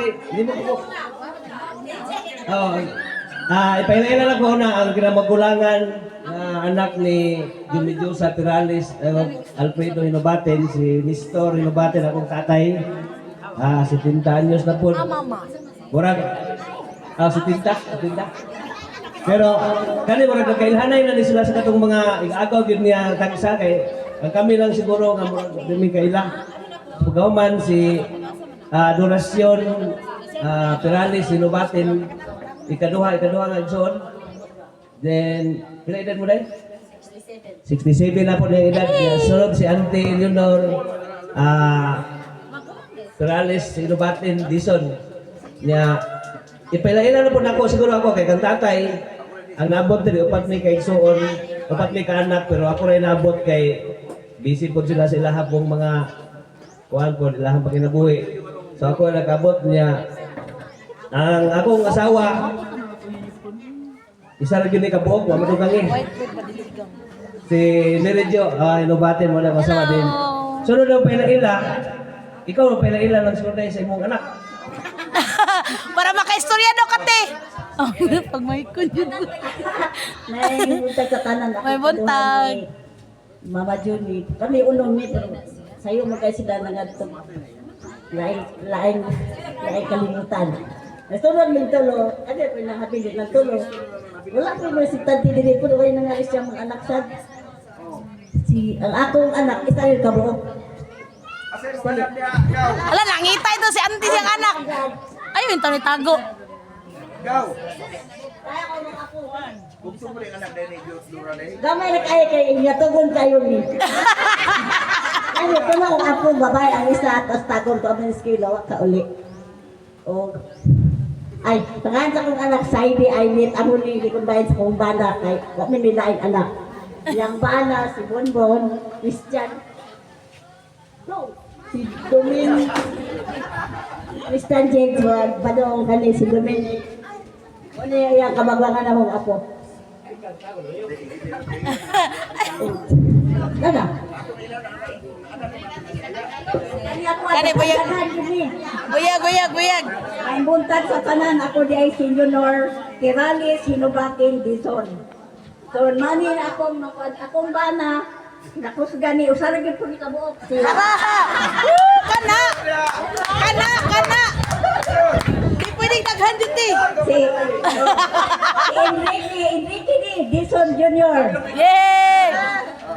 hindi mo ko. Oh, ipailailan ako na ang kinamagulangan na anak ni Jumidiusa Perales, Alfredo Hinobaten, si Nestor Hinobaten, akong tatay. 70 anyos na po. Murag, 70. Pero, kani murag nagkailhanay na ni sila sa katong mga ig-agaw yun niya tagsa kay ang kami lang siguro nga murag dumi kaila. Pagawman si Donasyon Perales Hinobaten, ikaduha nga igsoon. Then, pila edad mo dahil? 67 na po na edad. Sunod si Auntie Eleanor Perales Hinobaten Dison. Niya, ipaila na po na ako, siguro ako kay kang tatay, ang nabot din, upat may kay igsoon, upat may kaanak, pero ako rin nabot kay busy po sila sa ilaha pong mga kuhan po, ilaha pang kinabuhi. So ako nagabot niya, ang akong asawa, isa rin yun ni kabuok, mamadugangin. Si Neredio, Hinobaten mo na kasama din. Sunod ang pailaila, ikaw ang pailaila ng sunod sa imong anak. Para maka-istoryado ka, te. Pag may kunyod. May buntag sa tanan. May buntag. Mama Juni. Kami unong ni, pero sa'yo mo kayo sila nangatong laing kalimutan. Nasunod min tulo, ano po yung nakapili ng tulo. Wala po yung si Tanti Dili po, kayo nangalis siya mga anak siya. Ang akong anak, isa yung kabuok. Ala, nangita ito si auntie siyang anak. Ayun, ito ni Tago. Ikaw. Bukso mo rin anak na ni Diyos Dura na Gamay na kayo kayo, inyatugon kayo ni. Ano, ito na kung ako babae ang isa, tapos tagong to ang skilo, ka uli. O, ay, pangalan sa kong anak, Saidi, Ailit, amo ni kung dahil sa kong bana, kay, wak may nilaing anak. Yang bana, si Bonbon, Christian, si Domin, Christian James, Badong, kani, si Domin. Ano yung kamaglangan na mong apo? Ano? Kani, buyag. Buyag. Ang buntag sa tanan, ako di ay si Leonor Perales Hinobaten Dison. So, mani na akong bana, nakusgani, usaragin po ni kabuok. Haraha! Kana! Di pwedeng daghan dito eh. Si Enrique Dison Jr. Yay!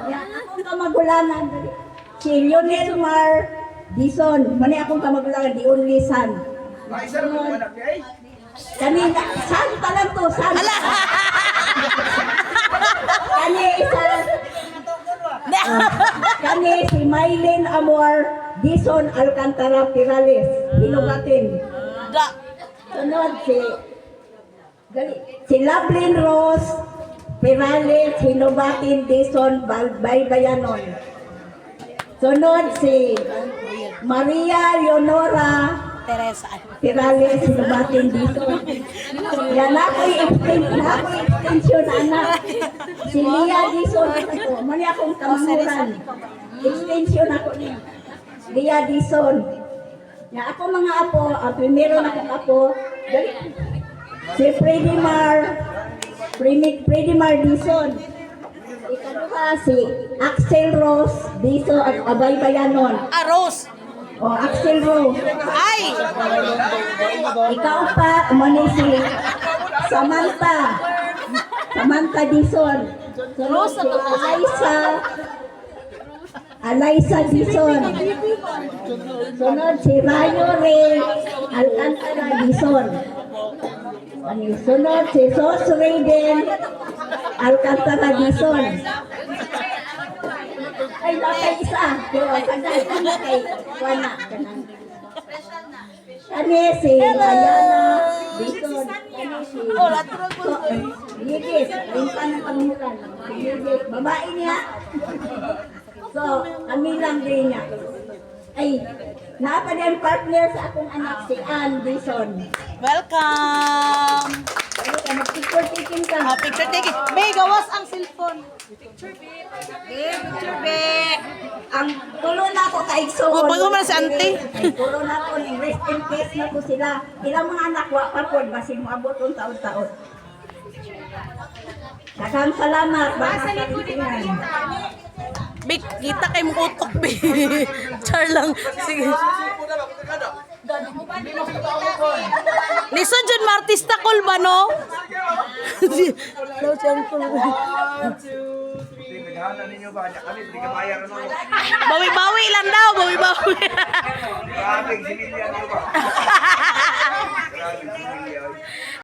Yan akong kamagulanan. Si Lionel Mar Dison. Mani akong kamagulanan, the only son. Isa na mo anak niya Kanina, san talang to, san? Kani isa. Kani si Mylene Amor Dison Alcantara Perales. Hinobaten. Da. Sunod si Lablin Rose Perales Hinobaten Dison Baybayanon. Sunod si Maria Leonora Teresa. Perales Hinobaten Dison. Yan ako'y extension anak. Si Lia Dison ako. Mali akong kamanguran. Extension ako niya. Lia Dison. Ya ako mga apo, ang primero na kong apo, si Freddy Mar Dison. Ikaduha si Axel Rose Dison at Abay Bayanon. Rose. O Axel Rose. Ay! Ikaw pa, umani si Samantha Dison. Sunod si Alaysa Dison. Sunod si Rayo Ray Alcantara Dison. Sunod si Sos Raiden Alcantara Dison. Ay, lapay isa. Pero kagay kay Wana. Kani si Ayana Dison. Kani si Yigit. Limpan ng pangulan. Yigit. Babae niya. So, kami lang din niya. Ay, napa din partner sa akong anak si Ann Dison. Welcome! Mag-picture taking ka. Ah, picture taking. May gawas ang cellphone. Picture, be. Ang tulo na ako kaigsoon. Oh, pag umana si auntie. Tulo na ako, ning rest in peace na ko sila. Ilang mga anak, wa pa po, basig mo abot ang taon-taon. Daghang salamat, baka kalintingan. Big, kita kay mong utok, be. Char lang. Sige. Listen dyan, martista kol ba, no? Daw siyang kol. Naghahanan ninyo ba? Kami, hindi ka bayar ano. Bawi-bawi lang daw, bawi-bawi. Grabe, sinilya niyo ba? Grabe, sinilya.